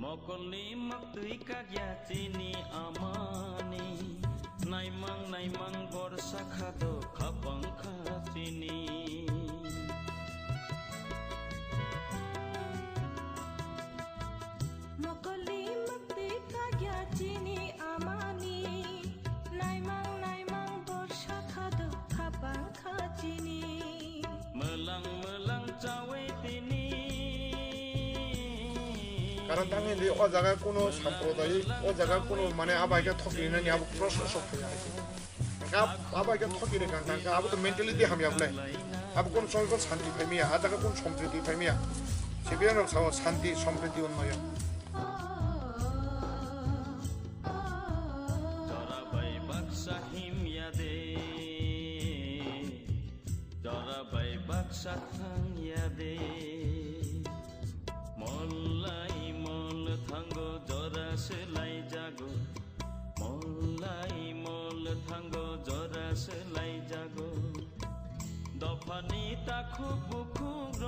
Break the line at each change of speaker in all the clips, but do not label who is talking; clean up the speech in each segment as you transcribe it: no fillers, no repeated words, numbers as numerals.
Mokoli maktui kagya chini amani naimang bor sakha do khabang khachini
Mokoli maktui kagya chini amani naimang bor sakha do khabang khachini
melang cawe tini
কারণ তাঙ্গে লি ও জায়গা কোনো সম্প্রদায় ও জায়গা কোনো মানে আবাইকে ঠকিয়ে না আবু প্রশ্ন সফল আছে কাপ আবাইকে ঠকিয়ে কান তাঙ্গে আবু তো মেন্টালিটি হামিয়াবলাই আবু কোন সরকার শান্তি পাইমিয়া আ জায়গা কোন সম্প্রীতি পাইমিয়া সেবিয়ানো শান্তি সম্প্রীতি উন্নয়ন
জরাবাই বাক্সা হিমিয়াদে জরাবাই বাক্সা থাংয়াদে মল্লাই মল থাঙ্গো জরা সেলাই জাগো মল্লাই মল থাঙ্গো জরা সেলাই জাগো দফানি তাখু বুকুর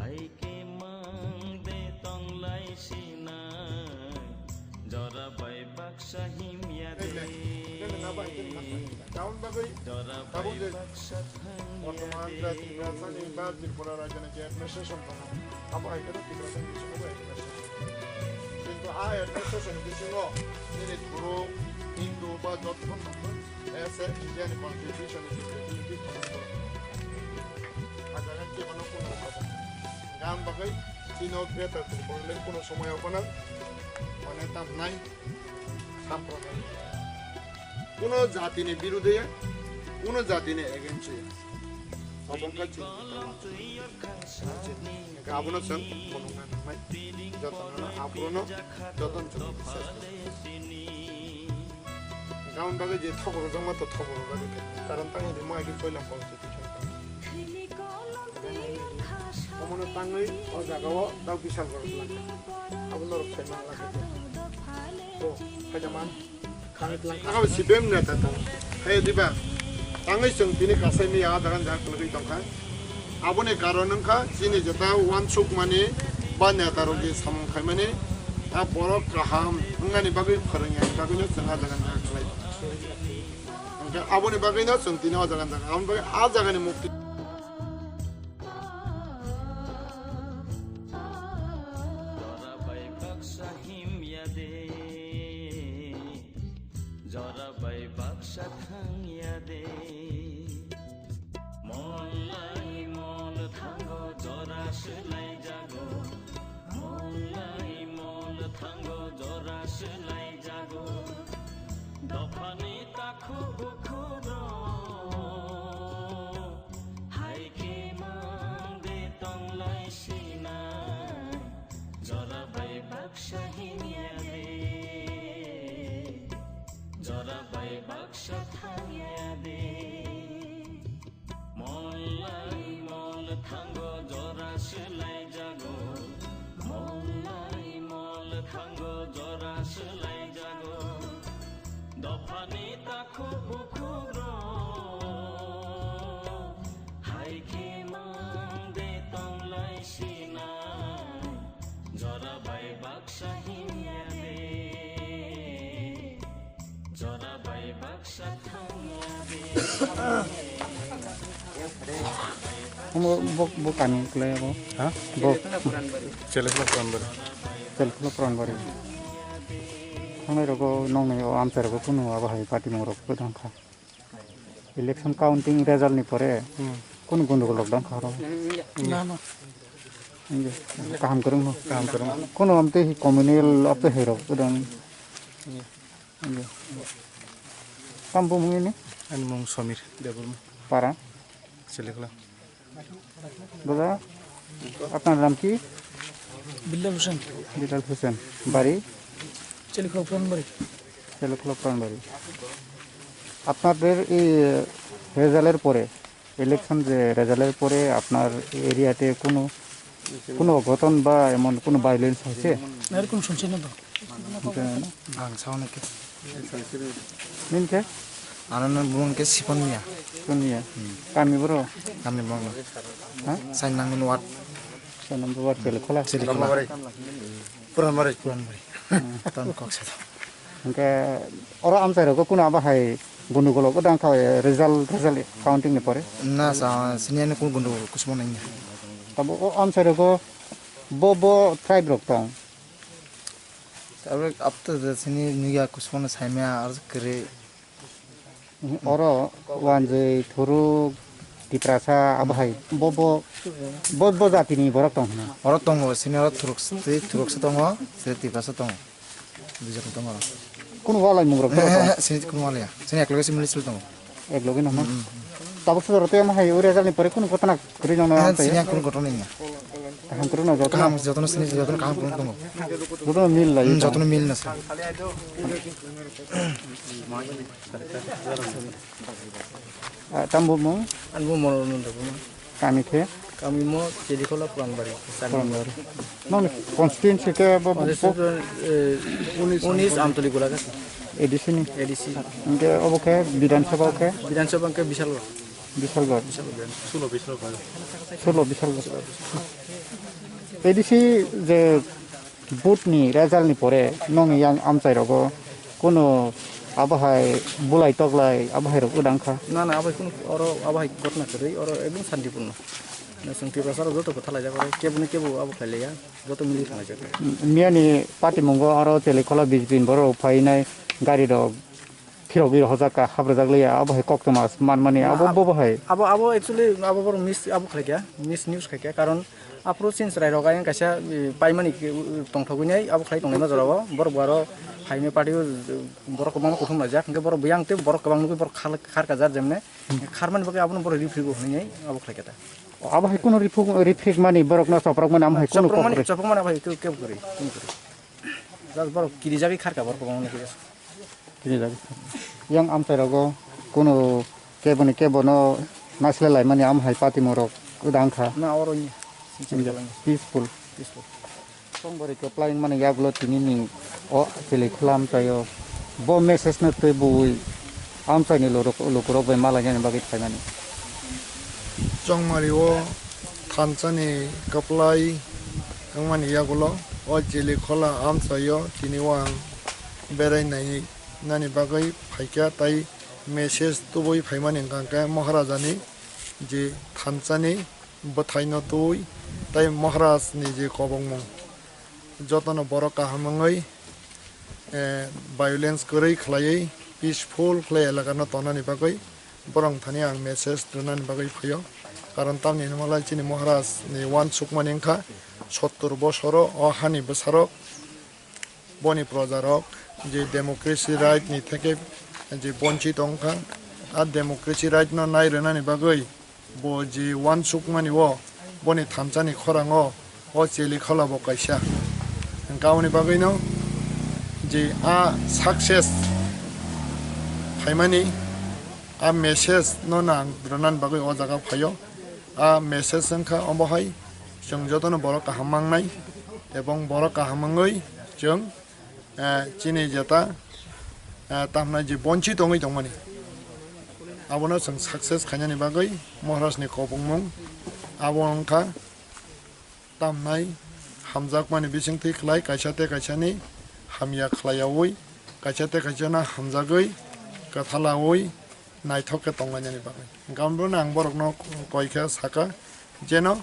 আইকে মাং দে তংলাই সিনাই জরাবাই বাক্সা হিমিয়াদে
জরাবাই বাক্সা থাংয়াদে ত্রিপুরা রাজ্যে যে অ্যাডমিনিস্ট্রেশন আবাইকে ত্রিপুরা কিন্তু আ অ্যাডমিনিস্ট্রেশন বিশিনো তিনি পুরো হিন্দু বা যতক্ষণ এসে ইন্ডিয়ান কনস্টিটিউশন আজাগান কি কোনো কোনো কথা গান বাকাই চিনো বেটার করলে কোনো সময় হবে না মানে তার নাই সাম্প্রদায়িক কোনো জাতির বিরুদ্ধে কোনো জাতির এগেন্সে সবঙ্কা আবনো সং কোনো নাই যতন আবনো যতন গাউন বাগে যে থবর জমা তো থবর লাগে কারণ তাঙ্গে যে মাইকে কইলাম কনস্টিটিউশন অমন তাঙ্গে ও জায়গাও দাও বিশাল বড় লাগে আবনোর ফেমা লাগে তো ফাজামান খানিত লাং আগাবে সিবেম না তা হে দিবা তাঙ্গে সং তিনি কাছে মি আ দাগান যা কলগি দংখা আবনে কারণংখা জিনি যেটা ওয়ান সুক মানে বা নেতারো যে সামং খাই মানে आ बरक गाहाम अंगानि बागै फोरोंनाय बागैनो जोंहा जागान जागाय ओमफ्राय आबोनि बागैनो जों दिनाव जागान जागाय आबोनि बागै आ जागानि मुक्ति
জরাবাই বাক্সা হিমিয়াদে জরাবাই বাক্সা থাংয়াদে মল্লাই মল থাঙ্গো জরা সেলাই জাগো মল্লাই থাঙ্গো জরা সেলাই জাগো দফানি তাখু বুকুর হাইকে মাং দে তংলাই সিনাই জরাবাই বাক্সা হিমিয়াদে জরাবাই বাক্সা থাংয়াদে মল্লাই মল থাঙ্গো জরা সেলাই জাগো মল্লাই মল থাঙ্গো জরা সেলাই জাগো দফানি তাখু বুকুর হাইকে মাং দে তংলাই Sinai জরাবাই Baksa হিমিয়াদে জরাবাই Baksa থাংয়াদে
bukan klay ako. Ha? Chelikhala Puranbari. Kami rogo nong nayo amser rogo kuno aba hai party mo rogo dang kha. Election counting result ni pore. Kuno gundo ko lockdown kha ro. Na. Inge काम करूँ कुनो हमते ही communal अपे हेरो उदang. Inge kampung ini
Ani mong Samir Debbarma
Para
Chelikhala
दादा আপনার নাম কি
Bilal
Hossain বাড়ি
Chelikhala
Puranbari আপনাদের এই রেজাল্টের পরে ইলেকশন যে রেজাল্টের পরে আপনার এরিয়াতে কোনো ঘটন বা এমন কোনো ভায়োলেন্স হয়েছে
এরকম শুনছি না তো ভাঙছা অনেকে
নিনকে
আনন্দ বুমকে সিপনিয়া
শুনিয়া কামি বড়
আমি বঙ্গ
হ্যাঁ
সাইনাঙ্গন watt
nomor Chelikhala
Chelikhala puran bari Tongkwchang
angke ora amsai rogo kuno aba hai gundugolo ko dang kha result counting ni pore
na sa sinian kun gundu kusmo nang
tabo o amsai rogo bo tribe rok tong
tabe up to the sini niya kusmo na saimya ar kre
oro wanje thuru diprasa aba hai bo jati ni borok tong na
oro tongo sini oro turuk sa tongo se tipasa tongo bijak tongo
kuno wala mungrok
sini kun wala ya sini ekloge sini milis tongo
ek logi na tabo sudar te ma hai result ni pore kuno kotana kri jong na
sini kun gotoni na
ham kru na
kam jotono sini jotono kam kun tongo
jotono mil la
jotono mil na sa
tambu mo
anbu mono ndo
kami the
kami mo Chelikhala puran bari
non constituency ke bo
unis amtoli gula ka
edisi
edisi
angke oboke bidan sabha ke
ke bisalgor
bisalgor solo bisalgor edisi je butni result ni pore nong yang amchai rogo kono abahai bulai toglai abahai rok udang kha
na abai kun oro abai gotna kri oro ekdom santipurno na sangti prasar joto ko thala jagore kebu abo khale ya joto mili thana jagore
miani party mongo aro Chelikhala bijbin boro phainai gari ro khirogi hojaka habrajagli abahai koktomas manmani abo bahai
abo actually abo bor miss abo khale kya miss news khake karon apro since rai roga yang kaisa paimani tongthogunai abo khlai tongnai ma jorabo bor boro haime party bor ko mama kuthum najak ke bor buyang te bor kabang nuki bor khar ka jar jemne kharman bake abun bor refrigo hunai abo khlai kata
abahai kono refrig mani borok na soprok mani amhai kono kokre
chopok mani abai ke kori jas bor kiri jagi khar ka bor ko mama nuki
kiri jagi yang amchai rogo kono kebono nasle lai mani amhai party morok udang kha
na oro ni
peaceful songbori ke plain mani yaglo tinini o Chelikhala amchayo bo message na te bui amchai ni lukurok be malanya ni bagit khaimani
Chongmariwo Thanchani kaplai kangmani yagulo o Chelikhala amchayo tiniwang berai nani bagai phaikya tai message tubui phaimani kangka maharajani je Thanchani bothaino tui tai maharaj ni je kobongmong jotono borok kahamangai violence kori khlai peaceful khlai elagano tonani bagai borong thani ang message dunani bagai phayo karon tamni malai chini maharaj ni wan sukmanengkha 70 bosoro o hani bosarok boni projarok je democracy right ni theke je bonchit ongkha a democracy right no nai renani bagai bo je wan sukmani wo boni Thanchani khorango o Chelikhala bo kaisa gauni bagaino je a success phaimani a message no nang dronan bagai o jaga phayo a message sangkha obohai jong jotono borok kahamangnai ebong borok kahamangoi jong chini jeta tamna je bonchi tongai tongmani abono jong success khainani bagai maharaj ni kobongmong abongkha tamnai hamjakmani Biching thi khlai kaisate kaisani hamya khlaiawi kaisate kaisana hamjagoi kathalawi naithokke tongani bagai gambo nang borokno koikha Sakha jeno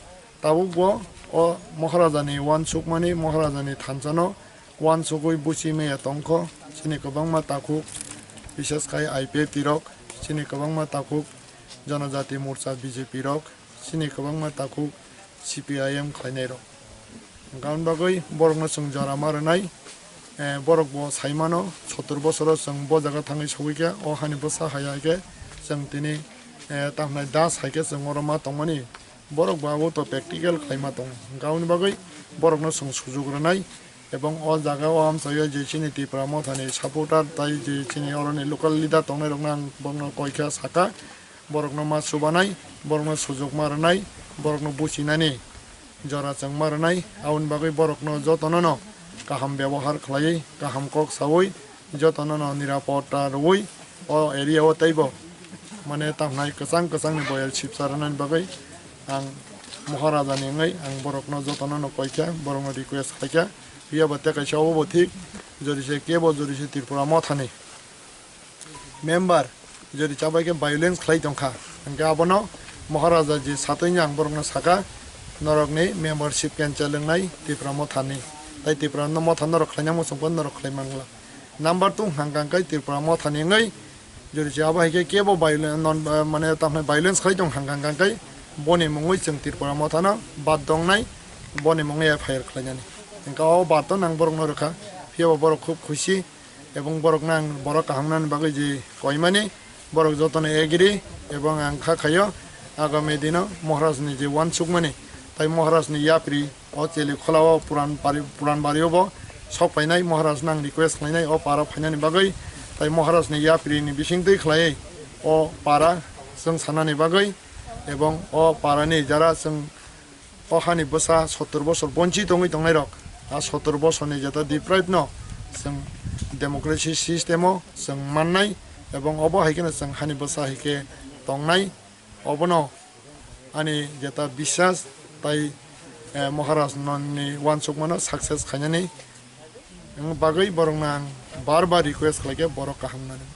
tabugo o maharajani wan sukmani maharajani Thanchano wan sugoi buchime tongkho chini kobangma takhuk বিশেষ kai IPF tirok chini kobangma takhuk janajati morcha BJP rok chini kobangma takhuk CPIM khlainai rok gaun bagoi borokno chung jara marnai borok bo saimano 70 bosoro chung bo jaga thangai sogikya o hani bosa hayake chung tini tamnai das haike chung oroma tongmani borok bago to practical khlaima tong gaun bagoi borokno chung sujog rnai এবং ও জায়গা ও আমসায় যে চিনি Tripura মথানি supporter তাই যে চিনি অরনি local leader তংনাই রং বরং কয়খা সাকা বরকনো মা সুবানাই বরকনো সুযোগ মারনাই বরকনো বুচিনানি জরা চং মারনাই আউন বাগৈ বরকনো যতননো কাহাম ব্যবহার খালাই কাহাম কক সাওই যতননো নিরাপত্তা রই ও এরিয়া ও তাইব মানে তামনাই কসাং কসাংনি বয়াল চিপসারনানি বাগৈ আং महाराजानि ngै आं बरकनो जतनो कइखा बरकनो रिक्वेस्ट खाइखा बिया बते काइसाव बथिक जरिसे केबो जरिसे त्रिपुरा मथानि मेम्बार जरि चाबाइके भायोलेन्स खाइ दंखा अंके आबनो महाराजा जी सातैनि आं बरकनो साखा नरकनि मेम्बारशिप कैंसल लोंनाय त्रिपुरा मथानि ताइ त्रिपुरा मथा नरक खाइना मोसंपन नरक खाइ मांगला नम्बर 2 हांगांकाइ त्रिपुरा मथानि ngै जरिसे आबाइके केबो भायोलेन्स नन माने तामने भायोलेन्स खाइ दं हांगांकाइ बने मुङै जों त्रिपुरा मथानो बाद दंनाय बने मुङै एफआईआर खालायनानै गाव बात नां बरकनो रखा फियाबो बरक खूब खुशी एवं बरक नां बरक काहामनानि बागै जे कइमानि बरक जतने एग्री एवं आं खाखायो आगामी दिन महाराजनि जे वानसुकमानि ताइ महाराजनि याप्रि अ चेलिखलाव पुरान बारियावबो सफायनाय महाराज नां रिक्वेस्ट खालायनाय अ पारा फायनानि बागै ताइ महाराजनि याप्रिनि बिसिं दै खालायै अ पारा जों सानानि बागै एवं अ पारानि जारा जों अहानि बोसा 70 बছর बंचित दङै दंनाय रक आ 70 बছरनि जेता डिप्राइभ न जों डेमोक्रेसि सिस्टेमाव जों माननाय एवं अबो हायकेन जों हानि बोसा हायके दंनाय अबनो आनि जेता बिश्वास ताइ महाराज ननि वानसुकमानो सक्सेस खायनानि बागै बरंना बार रिक्वेस्ट खालायके बरक काहामनानै